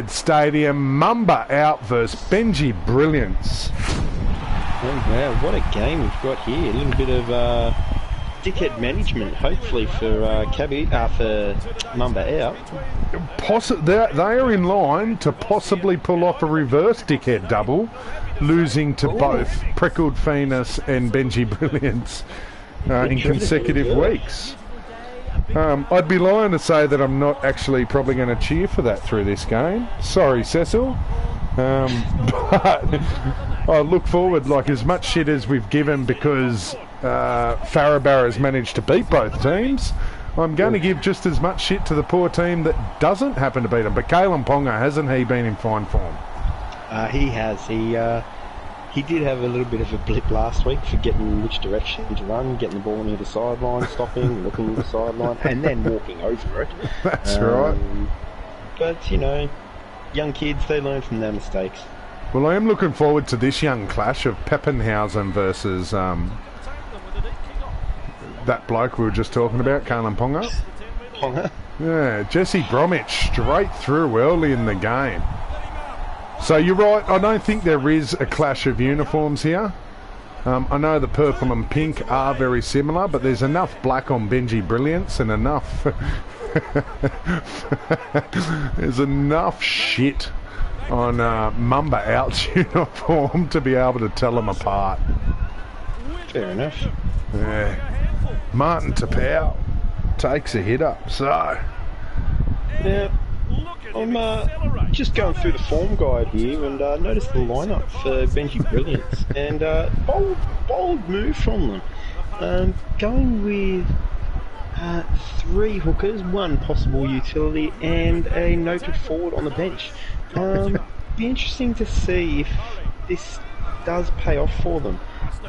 Stadium, Mamba out versus Benji Brilliance. Oh wow, what a game we've got here. A little bit of dickhead management, hopefully, for for Mamba out. They are in line to possibly pull off a reverse dickhead double, losing to both Preckled Phoenix and Benji Brilliance in consecutive weeks. I'd be lying to say that I'm not actually probably going to cheer for that through this game. Sorry, Cecil. But I look forward, like, as much shit as we've given because Farabara has managed to beat both teams. I'm going to give just as much shit to the poor team that doesn't happen to beat them. But Kalen Ponga, hasn't he been in fine form? He has. He did have a little bit of a blip last week, forgetting which direction to run, getting the ball near the sideline, stopping, looking at the sideline, and then walking over it. That's right. But, you know, young kids, they learn from their mistakes. Well, I am looking forward to this young clash of Peppenhausen versus that bloke we were just talking about, Kalen Ponga. Ponga? Yeah, Jesse Bromwich straight through early in the game. So you're right, I don't think there is a clash of uniforms here. I know the purple and pink are very similar, but there's enough black on Benji Brilliance and enough... there's enough shit on Mamba Out's uniform to be able to tell them apart. Fair enough. Yeah. Martin Tapau takes a hit up, so... Yeah. I'm just going through the form guide here and noticed the lineup for Benji Brilliance and bold move from them. Going with 3 hookers, 1 possible utility and a noted forward on the bench. Be interesting to see if this does pay off for them.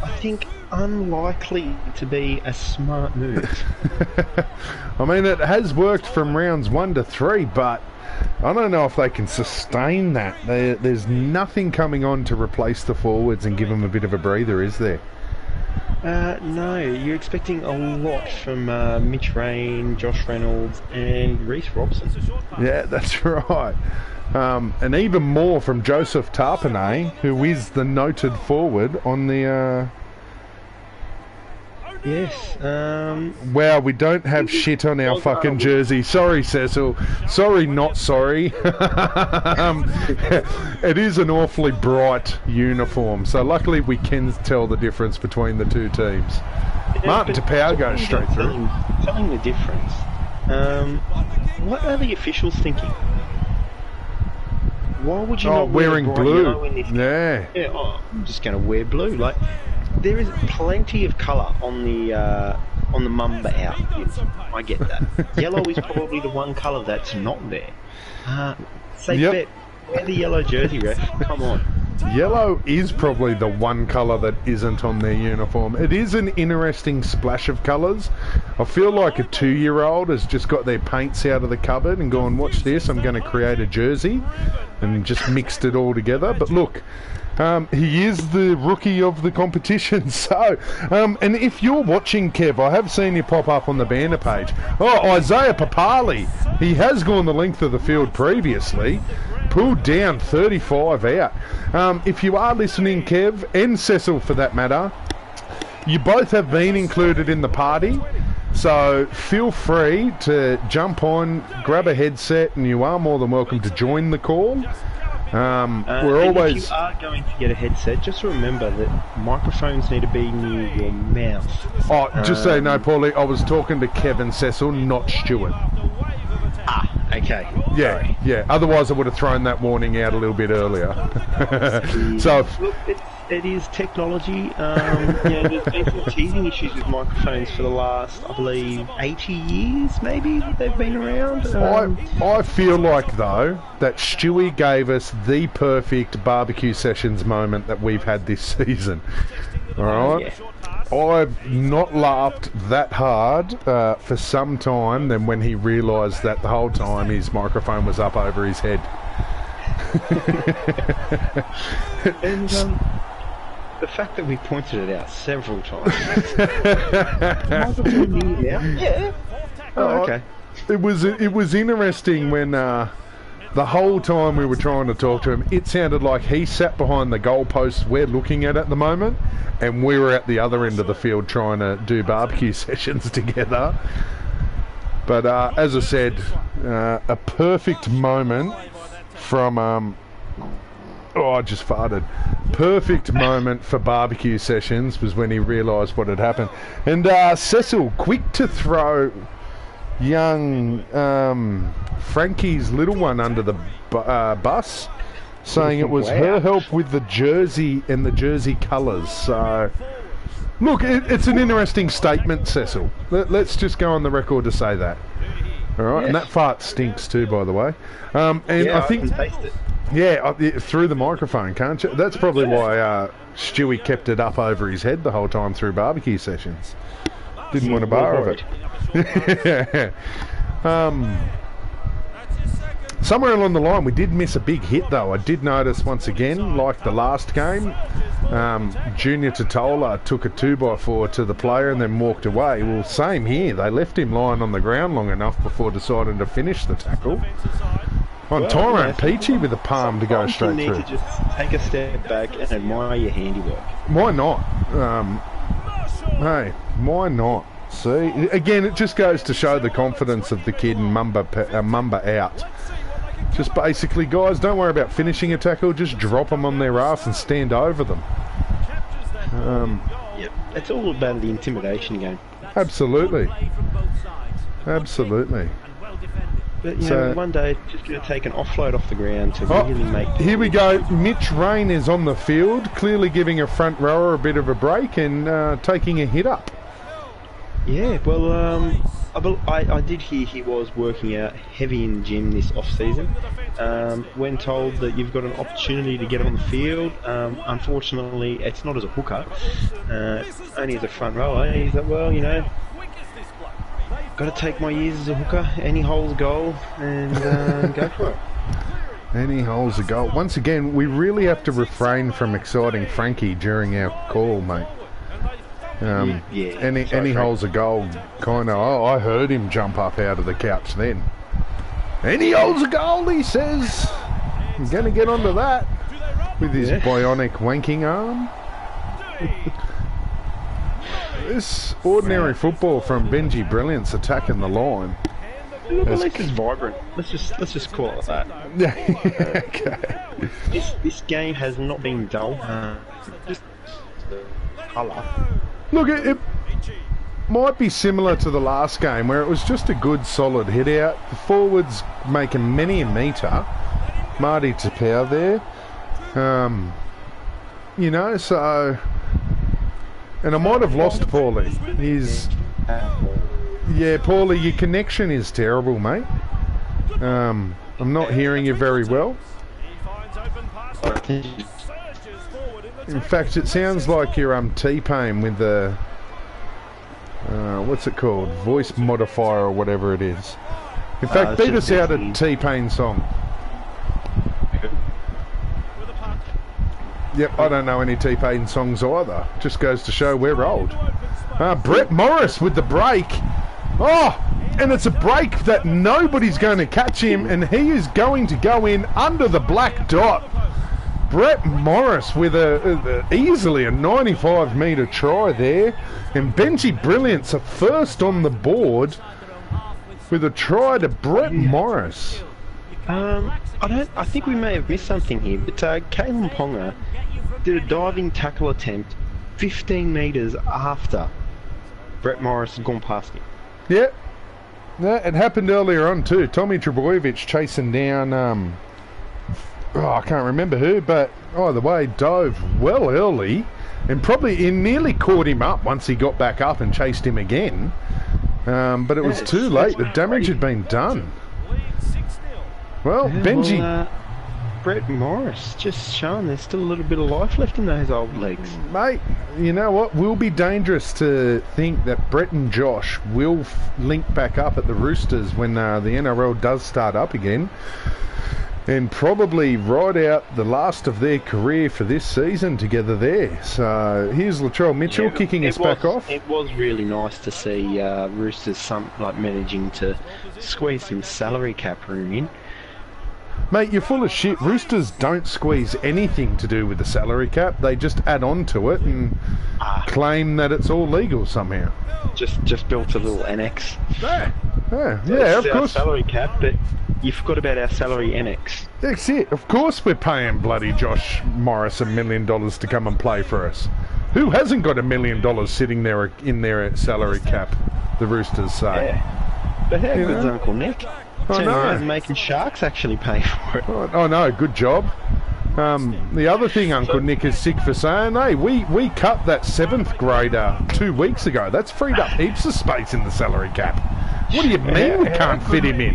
I think unlikely to be a smart move. I mean, it has worked from rounds 1 to 3, but I don't know if they can sustain that. There's nothing coming on to replace the forwards and give them a bit of a breather, is there? No, you're expecting a lot from Mitch Rain, Josh Reynolds and Reece Robson. Yeah, that's right. And even more from Joseph Tarpanay, who is the noted forward on the... Yes. Wow, we don't have shit on our fucking jersey. Sorry, Cecil. Sorry, not sorry. It is an awfully bright uniform, so luckily we can tell the difference between the two teams. Yeah, Martin Tapau goes straight through. Telling the difference. What are the officials thinking? Why would you not wearing blue? In this yeah. Yeah. I'm just going to wear blue. Like, there is plenty of colour on the Mamba out. Yes, I get that. Yellow is probably the one colour that's not there. Safe bet. Wear the yellow jersey, ref. Come on. Yellow is probably the one colour that isn't on their uniform. It is an interesting splash of colours. I feel like a 2-year-old has just got their paints out of the cupboard and gone, watch this, I'm going to create a jersey, and just mixed it all together. But look, he is the rookie of the competition. So, and if you're watching, Kev, I have seen you pop up on the banner page. Oh, Isaiah Papali. He has gone the length of the field previously. Pulled down 35 out. If you are listening, Kev, and Cecil for that matter, you both have been included in the party. So feel free to jump on, grab a headset, and you are more than welcome to join the call. We're always... If you are going to get a headset, just remember that microphones need to be near your mouth. Oh, just so you know, Paulie, I was talking to Kevin Cecil, not Stuart. Okay. Yeah, sorry. Yeah. Otherwise, I would have thrown that warning out a little bit earlier. So, look, it is technology. There's been some teething issues with microphones for the last, I believe, 80 years, maybe that they've been around. I feel like though that Stewie gave us the perfect barbecue sessions moment that we've had this season. All right. Yeah. I've not laughed that hard for some time than when he realised that the whole time his microphone was up over his head. And the fact that we pointed it out several times. Yeah. Oh, okay. It was interesting when The whole time we were trying to talk to him, it sounded like he sat behind the goalposts we're looking at the moment, and we were at the other end of the field trying to do barbecue sessions together. But as I said, a perfect moment from... oh, I just farted. Perfect moment for barbecue sessions was when he realised what had happened. And Cecil, quick to throw young Frankie's little one under the bus, saying it was her help with the jersey and the jersey colours. So, look, it's an interesting statement, Cecil. Let's just go on the record to say that. All right, and that fart stinks too, by the way. And yeah, I think, yeah, through the microphone, can't you? That's probably why Stewie kept it up over his head the whole time through barbecue sessions. Didn't want to borrow it. Somewhere along the line we did miss a big hit though. I did notice once again, like the last game, Junior Totola took a 2x4 to the player and then walked away. Well, same here. They left him lying on the ground long enough before deciding to finish the tackle. On Tyrone Peachy with a palm to go straight through. You need to just take a step back and admire your handiwork. Why not? Hey, why not? See, again, it just goes to show the confidence of the kid and Mamba out. Just basically, guys, don't worry about finishing a tackle. Just drop them on their ass and stand over them. Yep, it's all about the intimidation game. Absolutely. Absolutely. But, you know, one day it's just going to take an offload off the ground to really make... Here we go. Mitch Rain is on the field, clearly giving a front rower a bit of a break and taking a hit up. Yeah, well, I did hear he was working out heavy in the gym this off-season. When told that you've got an opportunity to get on the field, unfortunately it's not as a hooker, only as a front rower. He's like, well, you know, got to take my years as a hooker, any hole's a goal, and go for it. Any hole's a goal. Once again, we really have to refrain from exciting Frankie during our call, mate. Any hole's a goal, kind of. Oh, I heard him jump up out of the couch then. Any hole's a goal, he says. I'm going to get onto that with his bionic wanking arm. This ordinary football from Benji Brilliance attacking the line. Look, at least it's vibrant. Let's just call it that. Okay. This game has not been dull. Just colour. Look, it might be similar to the last game where it was just a good solid hit out. The forwards making many a metre. Marty Tapau there. You know, so... And I might have lost Paulie. Yeah, Paulie, your connection is terrible, mate. I'm not hearing you very well. In fact, it sounds like you're T-Pain with the what's it called? Voice modifier or whatever it is. In fact, beat us out a T-Pain song. Yep, I don't know any T-Pain songs either. Just goes to show we're old. Brett Morris with the break. Oh, and it's a break that nobody's going to catch him, and he is going to go in under the black dot. Brett Morris with easily a 95-metre try there, and Benji Brilliance a first on the board with a try to Brett Morris. I think we may have missed something here, but Kalen Ponga did a diving tackle attempt 15 metres after Brett Morris had gone past him. Yeah, it happened earlier on too. Tommy Trebojevic chasing down, I can't remember who, but either way, dove well early and probably nearly caught him up once he got back up and chased him again. But it was too late. The damage had been done. Well, Benji... Brett Morris just showing there's still a little bit of life left in those old legs. Mate, you know what? Will be dangerous to think that Brett and Josh will link back up at the Roosters when the NRL does start up again. And probably ride out the last of their career for this season together there. So here's Latrell Mitchell kicking us back off. It was really nice to see Roosters managing to squeeze some salary cap room in. Mate, you're full of shit. Roosters don't squeeze anything to do with the salary cap. They just add on to it and claim that it's all legal somehow. Just built a little annex. Yeah, of It's our course. salary cap, but you forgot about our salary annex. That's it. Of course we're paying bloody Josh Morris $1 million to come and play for us. Who hasn't got $1 million sitting there in their salary cap, the Roosters say? Yeah. But how good's Uncle Nick? Turn around and making Sharks actually pay for it. Oh no, good job. The other thing Uncle Nick is sick for saying, hey, we cut that 7th grader 2 weeks ago. That's freed up heaps of space in the salary cap. What do you mean we can't fit him in?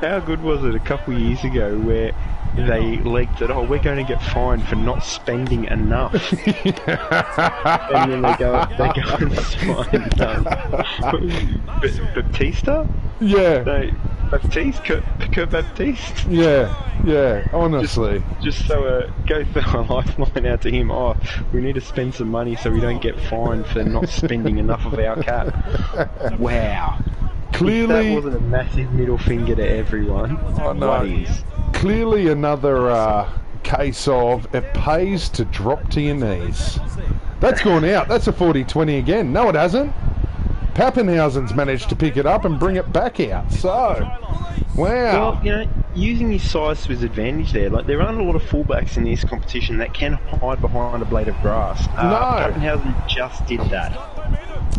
How good was it a couple of years ago where they leaked that, we're going to get fined for not spending enough. And then they go and sign Baptiste? Yeah. Baptiste? Yeah, honestly. Just so go the lifeline out to him, we need to spend some money so we don't get fined for not spending enough of our cap. Wow. Clearly, if that wasn't a massive middle finger to everyone, what is? Clearly another case of it pays to drop to your knees. That's gone out. That's a 40-20 again. No, it hasn't. Pappenhausen's managed to pick it up and bring it back out. So, wow. Well, using his size to his advantage there. Like, there aren't a lot of fullbacks in this competition that can hide behind a blade of grass. Pappenhausen just did that.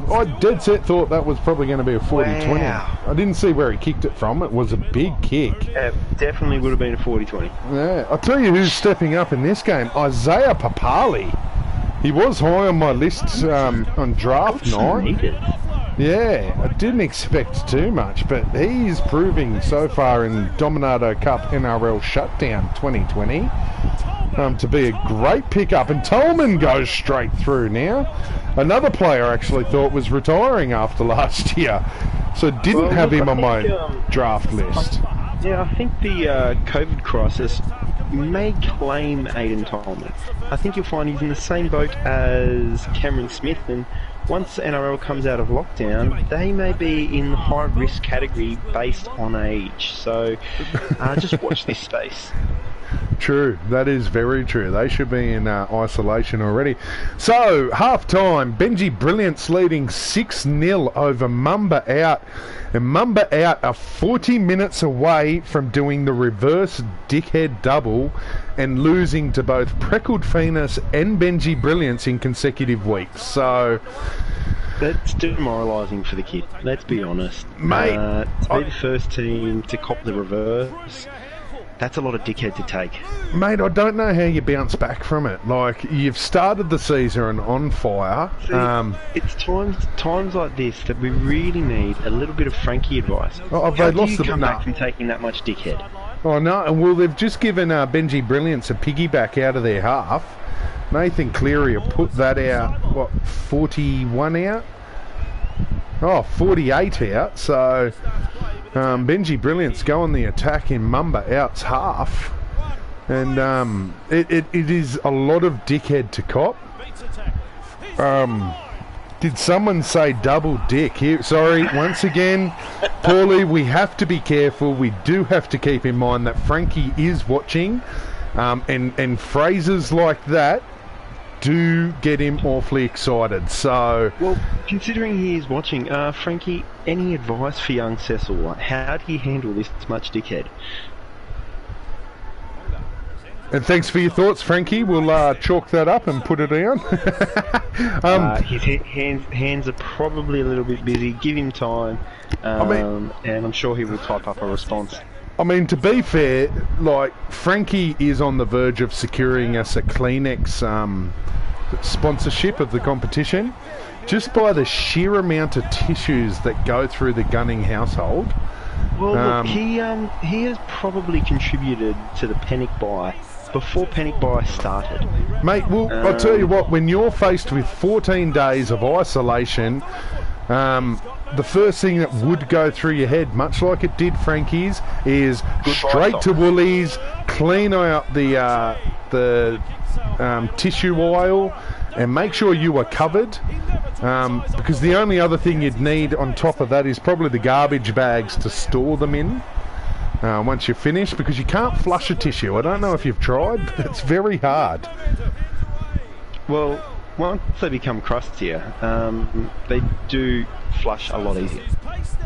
I dead set thought that was probably going to be a 40-20. Wow. I didn't see where he kicked it from. It was a big kick. It definitely would have been a 40-20. Yeah. I'll tell you who's stepping up in this game. Isaiah Papali. He was high on my list on draft night. Yeah, I didn't expect too much, but he's proving so far in Dominato Cup NRL Shutdown 2020 to be a great pickup. And Tolman goes straight through now. Another player I actually thought was retiring after last year, so didn't have him on my draft list. Yeah, I think the COVID crisis may claim Aiden Tolman. I think you'll find he's in the same boat as Cameron Smith, and once NRL comes out of lockdown, they may be in the high risk category based on age. So just watch this space. True, that is very true. They should be in isolation already. So, half-time, Benji Brilliance leading 6-0 over Mamba out. And Mamba out are 40 minutes away from doing the reverse dickhead double and losing to both Preckled Phoenix and Benji Brilliance in consecutive weeks. So, that's demoralising for the kid, let's be honest. Mate, to be the first team to cop the reverse, that's a lot of dickhead to take. Mate, I don't know how you bounce back from it. Like, you've started the season on fire. See, it's times like this that we really need a little bit of Frankie advice. How do you come back from taking that much dickhead? Oh, no. And well, they've just given Benji Brilliance a piggyback out of their half. Nathan Cleary will put that out, 41 out? 48 out. So, Benji Brilliance go on the attack in Mamba out's half. And it is a lot of dickhead to cop. Did someone say double dick here? Sorry, once again, Paulie, we have to be careful. We do have to keep in mind that Frankie is watching, and phrases like that do get him awfully excited. So, well, considering he is watching, Frankie, any advice for young Cecil? How do you handle this much dickhead? And thanks for your thoughts, Frankie. We'll chalk that up and put it down. His hands are probably a little bit busy. Give him time, and I'm sure he will type up a response. I mean, to be fair, like, Frankie is on the verge of securing us a Kleenex sponsorship of the competition, just by the sheer amount of tissues that go through the Gunning household. Well, look, he has probably contributed to the panic buy before panic buy started. Mate, well, I'll tell you what, when you're faced with 14 days of isolation, the first thing that would go through your head, much like it did Frankie's, is straight to Woolies, clean out the tissue aisle, and make sure you are covered, because the only other thing you'd need on top of that is probably the garbage bags to store them in. once you're finished, because you can't flush a tissue. I don't know if you've tried, but it's very hard. Well, once they become crustier, they do flush a lot easier.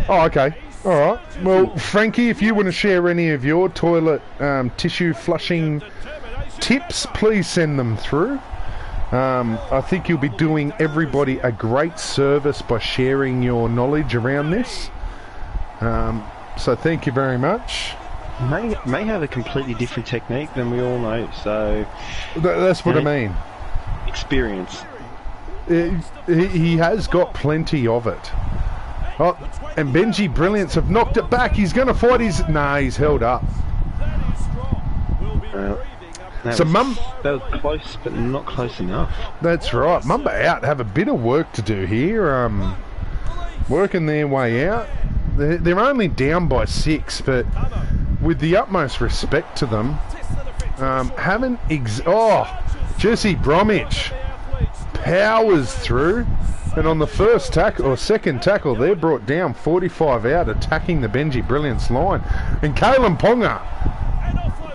Oh, okay. All right. Well, Frankie, if you want to share any of your toilet tissue flushing tips, please send them through. I think you'll be doing everybody a great service by sharing your knowledge around this. So thank you very much. May have a completely different technique than we all know, so... That's what I mean. Experience. He has got plenty of it. Oh, and Benji Brilliance have knocked it back. He's going to fight his... Nah, he's held up. That was close, but not close enough. That's right. Mamba out have a bit of work to do here. Working their way out. They're only down by 6, but with the utmost respect to them, haven't... Jesse Bromwich powers through, and on the first tackle or second tackle, they're brought down 45 out, attacking the Benji Brilliance line. And Kalen Ponga,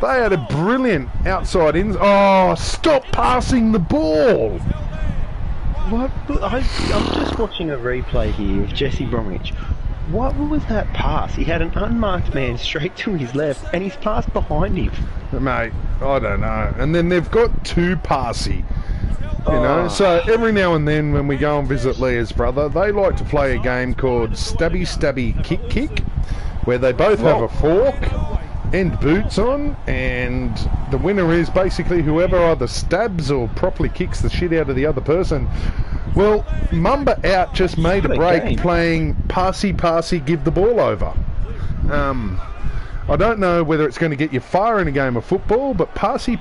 they had a brilliant outside in. Oh, stop passing the ball! What? I'm just watching a replay here of Jesse Bromwich. What was that pass? He had an unmarked man straight to his left, and he's passed behind him. Mate, I don't know. And then they've got two passy. You know, so every now and then when we go and visit Leah's brother, they like to play a game called Stabby Stabby Kick Kick, where they both have a fork and boots on, and the winner is basically whoever either stabs or properly kicks the shit out of the other person. Well, Mamba out just made a break playing passy, give the ball over. I don't know whether it's going to get you far in a game of football, but passy,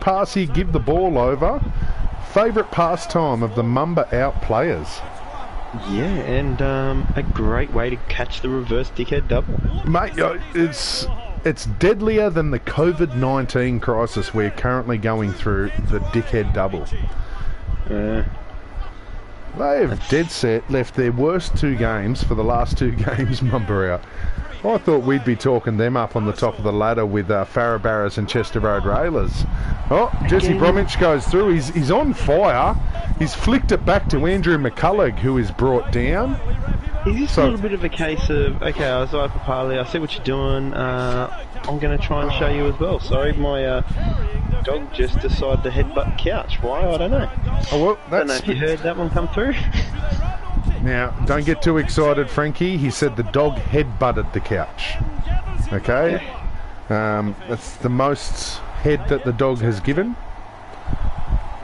give the ball over. Favourite pastime of the Mamba out players. Yeah, and a great way to catch the reverse dickhead double. Mate, it's deadlier than the COVID-19 crisis we're currently going through, the dickhead double. They have dead set left their worst 2 games for the last 2 games Mamba out. I thought we'd be talking them up on the top of the ladder with Farah Barras and Chester Road Railers. Oh, Jesse Bromwich goes through. He's on fire. He's flicked it back to Andrew McCullough, who is brought down. Is this a little bit of a case of, okay, Isaiah Papali, I see what you're doing, I'm going to try and show you as well. Sorry, my dog just decided to headbutt the couch. Why? I don't know. Oh, well, I don't know if you heard that one come through. Now, don't get too excited, Frankie. He said the dog headbutted the couch. Okay? Yeah. That's the most head that the dog has given.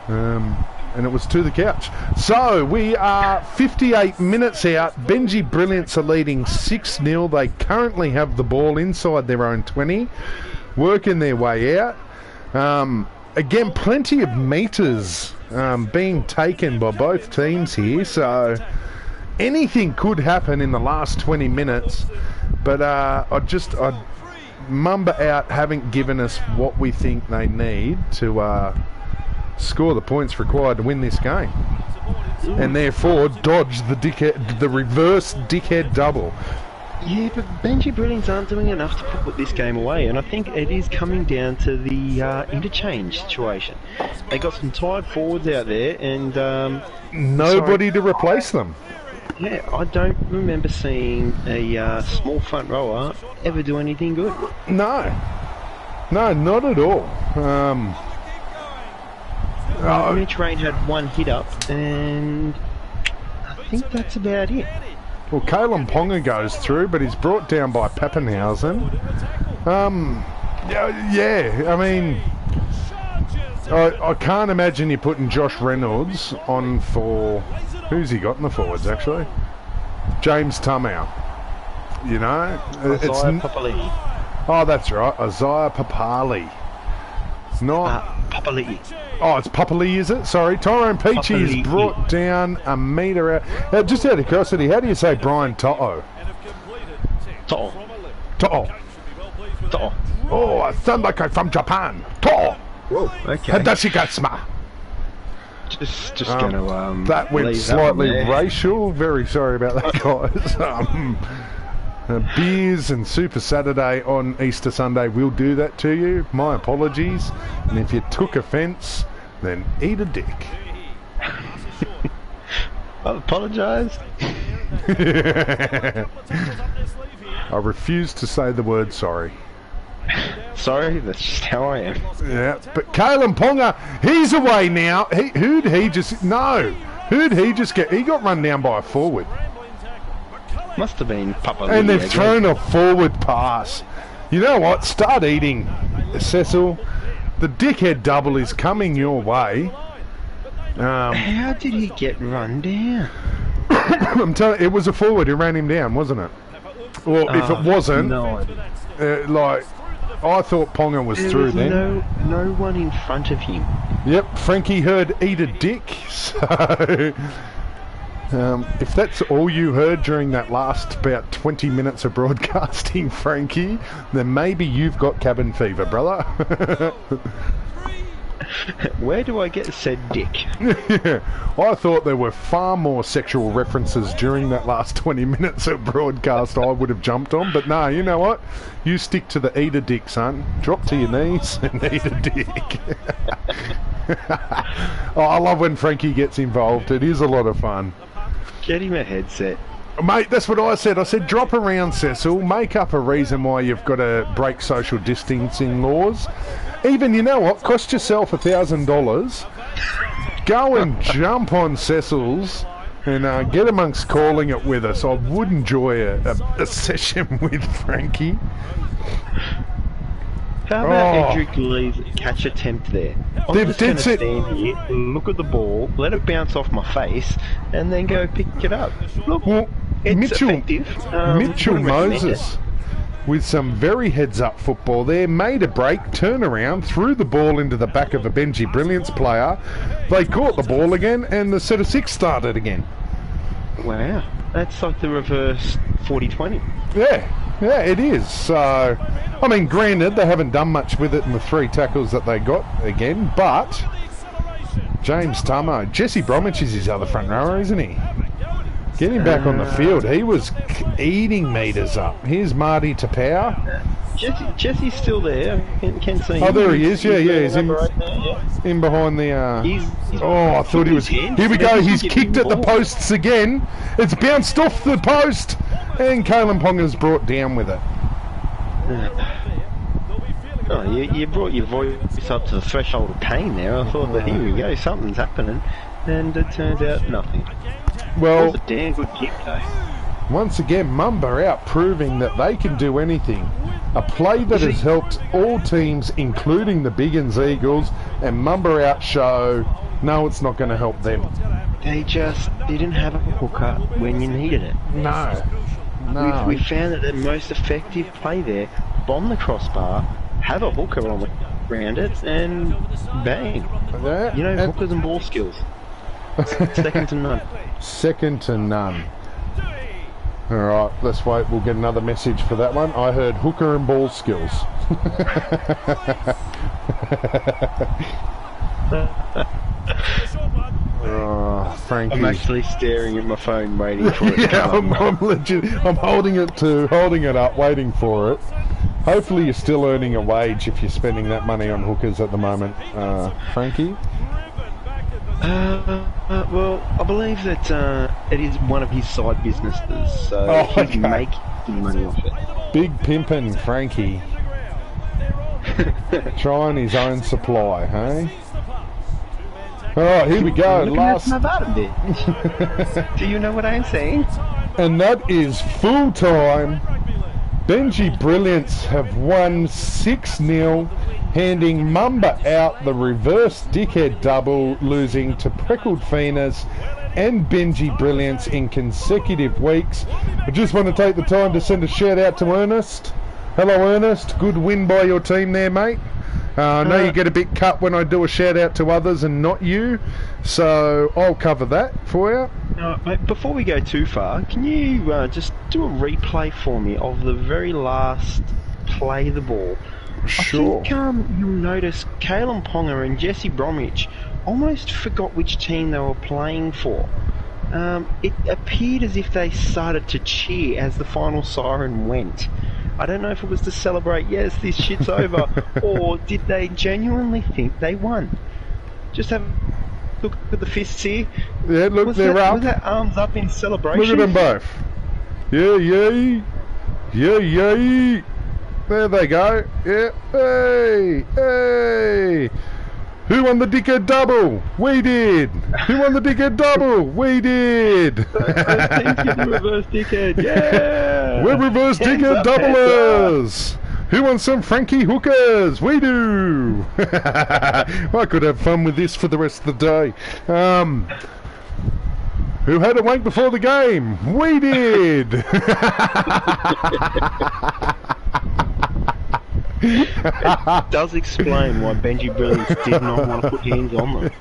And it was to the couch. So, we are 58 minutes out. Benji Brilliance are leading 6-0. They currently have the ball inside their own 20. Working their way out. Again, plenty of metres being taken by both teams here. So... anything could happen in the last 20 minutes, but Mamba out haven't given us what we think they need to score the points required to win this game, and therefore dodge the reverse dickhead double. Yeah, but Benji Brilliance aren't doing enough to put this game away, and I think it is coming down to the interchange situation. They got some tired forwards out there, and nobody to replace them. Yeah, I don't remember seeing a small front rower ever do anything good. No, not at all. Mitch Rain had 1 hit up, and I think that's about it. Well, Kalen Ponga goes through, but he's brought down by Pappenhausen. Yeah, I mean, I can't imagine you putting Josh Reynolds on for... who's he got in the forwards, actually? James Tumau. You know? Isaiah Papali. Oh, that's right. Isaiah Papali. Not... Papali. Oh, it's Papali, is it? Sorry. Tyrone Peachy is brought down a metre out. Just out of curiosity, how do you say Brian To'o? To'o. To'o. To'o. Oh, I sound like I'm from Japan. To'o. Whoa, okay. Hadashikasma. Just gonna that went slightly racial. Very sorry about that, guys. Beers and Super Saturday on Easter Sunday will do that to you. My apologies. And if you took offence, then eat a dick. I apologise. I refuse to say the word sorry. Sorry, that's just how I am. Yeah, but Kalen Ponga, he's away now. Who'd he just get? He got run down by a forward. Must have been Papa. And they've thrown a forward pass. You know what? Start eating, Cecil. The dickhead double is coming your way. How did he get run down? I'm telling you, it was a forward who ran him down, wasn't it? Well, if it wasn't, I thought Ponga was through then. No one in front of him. Yep, Frankie heard eat a dick. So, if that's all you heard during that last about 20 minutes of broadcasting, Frankie, then maybe you've got cabin fever, brother. Where do I get said dick? Yeah, I thought there were far more sexual references during that last 20 minutes of broadcast I would have jumped on, but no, you know what? You stick to the eat a dick, son. Drop to your knees and eat a dick. Oh, I love when Frankie gets involved. It is a lot of fun. Get him a headset. Mate, that's what I said. I said, drop around, Cecil. Make up a reason why you've got to break social distancing laws. Even, you know what? Cost yourself $1,000. Go and jump on Cecil's and get amongst calling it with us. I would enjoy a session with Frankie. How about Edric Lee's catch attempt there? I'm just going to stand here, look at the ball, let it bounce off my face, and then go pick it up. Look, well, it's effective. Mitchell Moses, with some very heads-up football there, made a break, turn around, threw the ball into the back of a Benji Brilliance player. They caught the ball again, and the set of six started again. Wow, that's like the reverse 40-20. Yeah, it is. So, I mean, granted, they haven't done much with it in the 3 tackles that they got again, but James Tamo, Jesse Bromwich is his other front rower, isn't he? Get him back on the field. He was eating meters up. Here's Marty Tapau. Jesse's still there. Can see him. Oh, there he is. Yeah, he's in behind the... I thought he was... Here we go. He's kicked at the posts again. It's bounced off the post. And Kalen Ponga's brought down with it. Oh, you brought your voice up to the threshold of pain there. I thought that, here we go, something's happening. And it turns out nothing. Well, that was a damn good kick, though. Once again, Mamba out proving that they can do anything. A play that has helped all teams, including the Biggins Eagles, and Mamba out show, no, it's not going to help them. They just didn't have a hooker when you needed it. No. We found that the most effective play there, bomb the crossbar, have a hooker around it, and bang. Hookers and ball skills. Second to none. Second to none. Alright, let's wait. We'll get another message for that one. I heard hooker and ball skills. Oh, Frankie. I'm actually staring at my phone waiting for it to come up. I'm holding it up, waiting for it. Hopefully you're still earning a wage if you're spending that money on hookers at the moment, Frankie. Well, I believe that it is one of his side businesses, so he's making money off it. Big pimpin' Frankie. Trying his own supply, hey? Alright, here we go. Last. Do you know what I'm saying? And that is full time. Benji Brilliance have won 6-0, handing Mamba out the reverse dickhead double, losing to Preckled Phoenix and Benji Brilliance in consecutive weeks. I just want to take the time to send a shout out to Ernest. Hello Ernest, good win by your team there, mate. I know you get a bit cut when I do a shout out to others and not you, so I'll cover that for you. Mate, before we go too far, can you just do a replay for me of the very last play the ball? Sure. I think you'll notice Kalen Ponga and Jesse Bromwich almost forgot which team they were playing for. it appeared as if they started to cheer as the final siren went. I don't know if it was to celebrate, yes, this shit's over, or did they genuinely think they won? Just have a look at the fists here. Yeah, look, they're up. Was that arms up in celebration? Look at them both. Yeah, yay. Yeah, yay. There they go. Yeah. Hey, hey. Who won the dickhead double? We did. Who won the dickhead double? We did. Reverse dickhead. Yeah. We're reverse dickhead doublers. Who wants some Frankie hookers? We do. I could have fun with this for the rest of the day. Who had a wank before the game? We did. It does explain why Benji Brilliance did not want to put hands on them.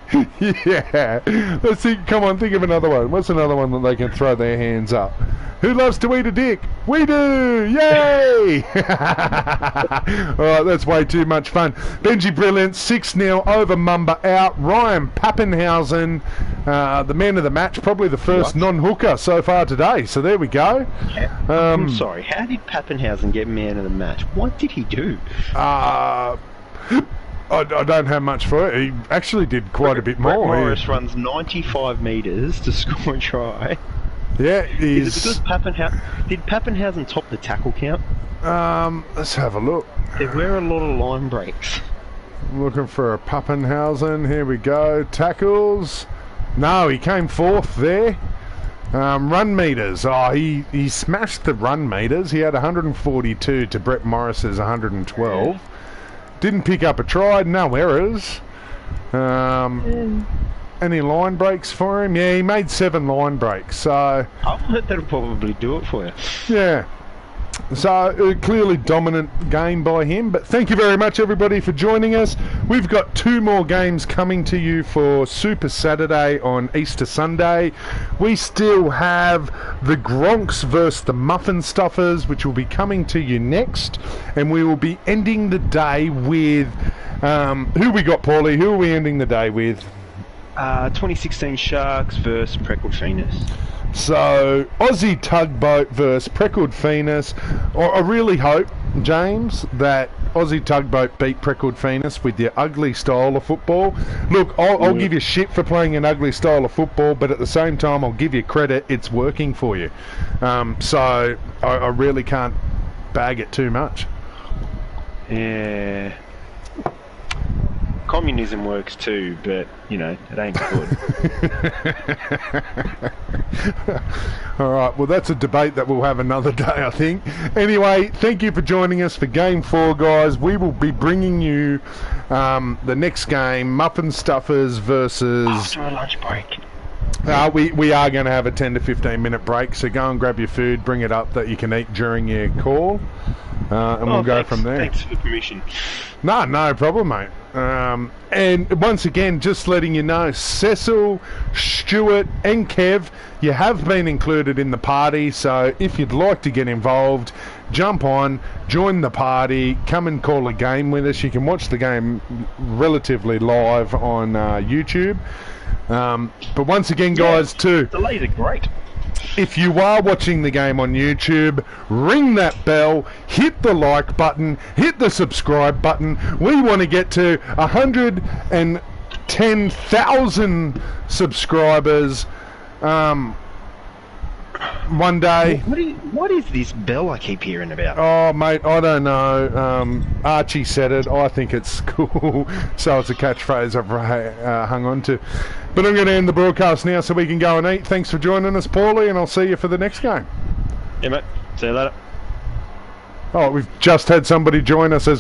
Yeah. Let's see. Come on, think of another one. What's another one that they can throw their hands up? Who loves to eat a dick? We do! Yay! Alright, that's way too much fun. Benji Brilliance, 6-0 over Mamba out. Ryan Pappenhausen, the man of the match, probably the first non-hooker so far today. So there we go. I'm sorry, how did Pappenhausen get man of the match? What did he do? I don't have much for it. He actually did quite a bit more. Brett Morris runs 95 metres to score a try. Yeah, he's... Is it because did Pappenhausen top the tackle count? Let's have a look. There were a lot of line breaks. Looking for a Pappenhausen. Here we go. Tackles. No, he came fourth there. Run meters. Oh, he smashed the run meters. He had 142 to Brett Morris's 112. Yeah. Didn't pick up a try. No errors. Any line breaks for him? Yeah, he made 7 line breaks. So I bet that'll probably do it for you. Yeah. So a clearly dominant game by him. But thank you very much, everybody, for joining us. We've got 2 more games coming to you for Super Saturday on Easter Sunday. We still have the Gronks versus the Muffin Stuffers, which will be coming to you next. And we will be ending the day with... who we got, Paulie? Who are we ending the day with? 2016 Sharks versus Freckled Phoenix. So, Aussie Tugboat versus Freckled Phoenix. I really hope, James, that Aussie Tugboat beat Freckled Phoenix with your ugly style of football. Look, I'll give you shit for playing an ugly style of football, but at the same time, I'll give you credit, it's working for you. So, I really can't bag it too much. Yeah. Communism works too, but, you know, it ain't good. Alright, well that's a debate that we'll have another day, I think. Anyway, thank you for joining us for Game 4, guys. We will be bringing you the next game, Muffin Stuffers versus... After a lunch break. We are going to have a 10 to 15 minute break, so go and grab your food, bring it up that you can eat during your call, and we'll go from there. Thanks for the permission. No problem, mate. And once again, just letting you know, Cecil, Stuart and Kev, you have been included in the party, so if you'd like to get involved, jump on, join the party, come and call a game with us. You can watch the game relatively live on YouTube. But once again, guys, too, the delays are great. If you are watching the game on YouTube, ring that bell, hit the like button, hit the subscribe button. We want to get to 110,000 subscribers one day. What is this bell I keep hearing about? Oh, mate, I don't know. Archie said it. I think it's cool. So it's a catchphrase I've hung on to. But I'm going to end the broadcast now so we can go and eat. Thanks for joining us, Paulie, and I'll see you for the next game. Yeah, mate. See you later. Oh, we've just had somebody join us as